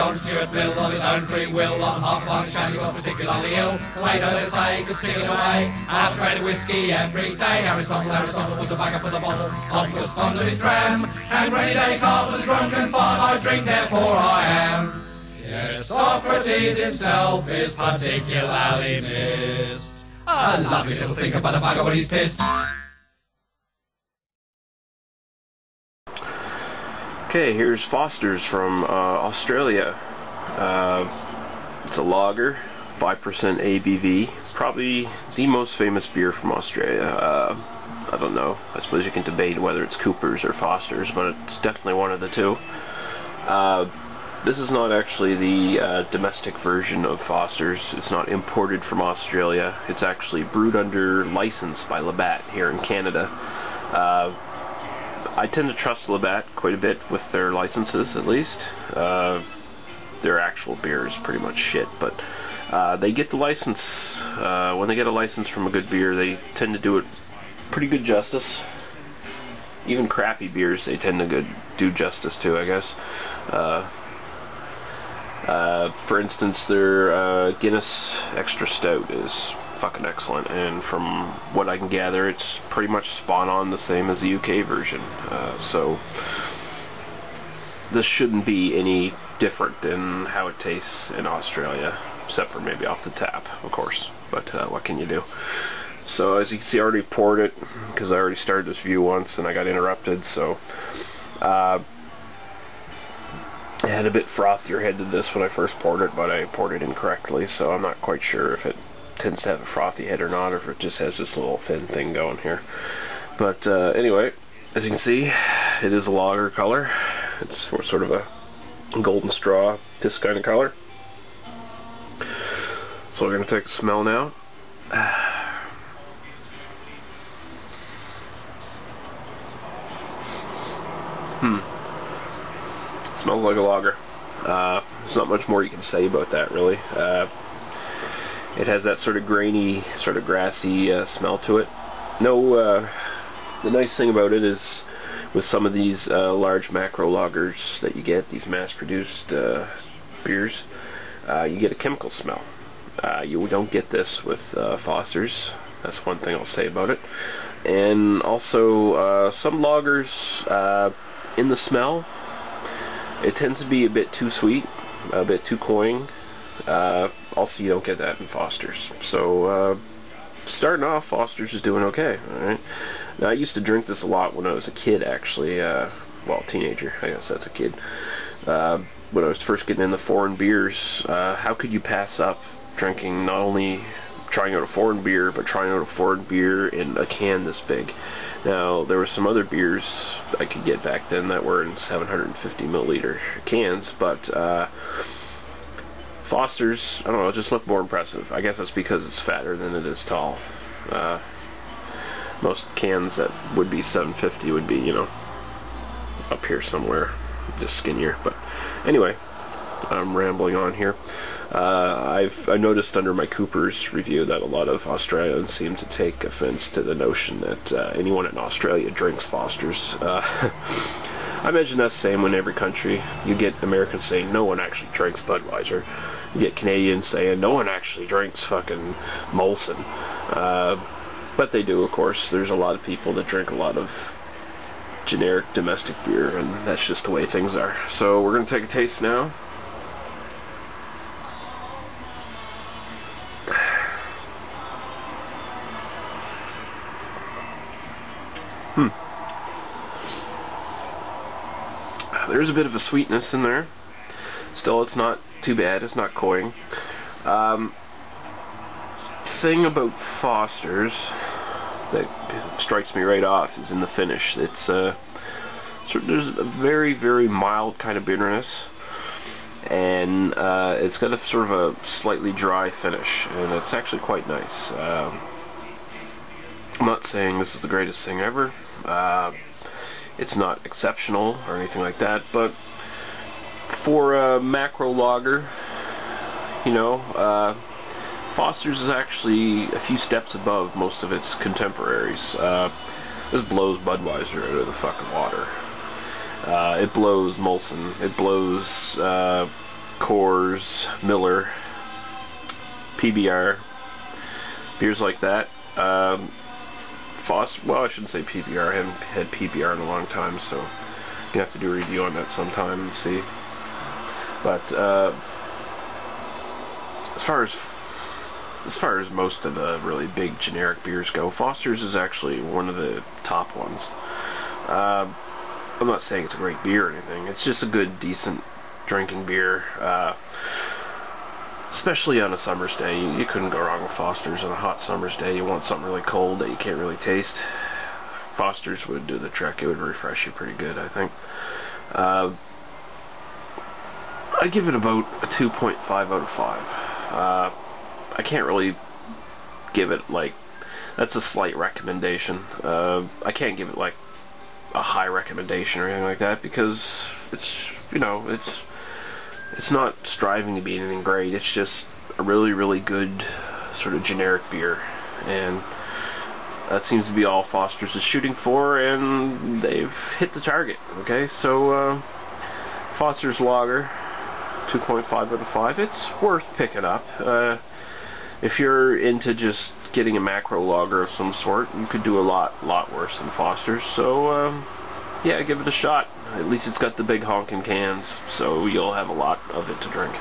John Stuart Mill, of his own free will, on hop on shandy was particularly ill. The waiter, they say, could stick it away. Half a crate of whiskey every day. Aristotle was a bagger for the bottle. Hobbes was fond of his dram, and rainy day Carp was a drunken fart. I drink, therefore I am. Yes, Socrates himself is particularly missed. A lovely little thinker by the bugger when he's pissed. Okay, here's Foster's from Australia. It's a lager, 5% ABV. Probably the most famous beer from Australia. I don't know. I suppose you can debate whether it's Cooper's or Foster's, but it's definitely one of the two. This is not actually the domestic version of Foster's. It's not imported from Australia. It's actually brewed under license by Labatt here in Canada. I tend to trust Labatt quite a bit with their licenses, at least. Their actual beer is pretty much shit, but they get the license. When they get a license from a good beer, they tend to do it pretty good justice. Even crappy beers, they tend to do justice to, I guess. For instance, their Guinness Extra Stout is fucking excellent, and from what I can gather, it's pretty much spot on the same as the UK version. So this shouldn't be any different than how it tastes in Australia, except for maybe off the tap, of course. But what can you do? So as you can see, I already poured it because I already started this review once and I got interrupted. So I had a bit frothier head to this when I first poured it, but I poured it incorrectly, so I'm not quite sure if it tends to have a frothy head or not, or if it just has this little thin thing going here. But anyway, as you can see, it is a lager color. It's sort of a golden straw, this kind of color. So we're going to take a smell now. Smells like a lager. There's not much more you can say about that, really. It has that sort of grainy, sort of grassy smell to it. The nice thing about it is, with some of these large macro lagers that you get, these mass-produced beers, you get a chemical smell. You don't get this with Foster's. That's one thing I'll say about it. And also, some lagers, in the smell, it tends to be a bit too sweet, a bit too cloying. Also, you don't get that in Foster's. So, starting off, Foster's is doing okay. Alright. Now, I used to drink this a lot when I was a kid, actually. Well, teenager. I guess that's a kid. When I was first getting into foreign beers, how could you pass up drinking, not only trying out a foreign beer, but trying out a foreign beer in a can this big? Now, there were some other beers I could get back then that were in 750 milliliter cans, but Foster's, I don't know, just looked more impressive. I guess that's because it's fatter than it is tall. Most cans that would be 750 would be, you know, up here somewhere, just skinnier. But anyway, I'm rambling on here. I noticed under my Cooper's review that a lot of Australians seem to take offense to the notion that anyone in Australia drinks Foster's. I imagine that's the same in every country. You get Americans saying no one actually drinks Budweiser. You get Canadians saying no one actually drinks fucking Molson. But they do, of course. There's a lot of people that drink a lot of generic domestic beer, and that's just the way things are. So we're going to take a taste now. There's a bit of a sweetness in there. Still, it's not too bad. It's not cloying. Thing about Foster's that strikes me right off is in the finish. It's there's a very, very mild kind of bitterness, and it's got a sort of a slightly dry finish, and it's actually quite nice. I'm not saying this is the greatest thing ever. It's not exceptional or anything like that, but for a macro lager, you know, Foster's is actually a few steps above most of its contemporaries. This blows Budweiser out of the fucking water. It blows Molson. It blows Coors, Miller, PBR, beers like that. Well, I shouldn't say PBR. I haven't had PBR in a long time, so I'm gonna have to do a review on that sometime and see. But as far as most of the really big generic beers go, Foster's is actually one of the top ones. I'm not saying it's a great beer or anything. It's just a good, decent drinking beer. Especially on a summer's day, you couldn't go wrong with Foster's on a hot summer's day. You want something really cold that you can't really taste. Foster's would do the trick. It would refresh you pretty good, I think. I'd give it about a 2.5 out of 5. I can't really give it, like, that's a slight recommendation. I can't give it, like, a high recommendation or anything like that, because it's, you know, it's not striving to be anything great. It's just a really, really good sort of generic beer, and that seems to be all Foster's is shooting for, and they've hit the target. Okay, so Foster's Lager, 2.5 out of 5. It's worth picking up. If you're into just getting a macro lager of some sort, you could do a lot worse than Foster's. So yeah, give it a shot. At least it's got the big honking cans, so you'll have a lot of it to drink.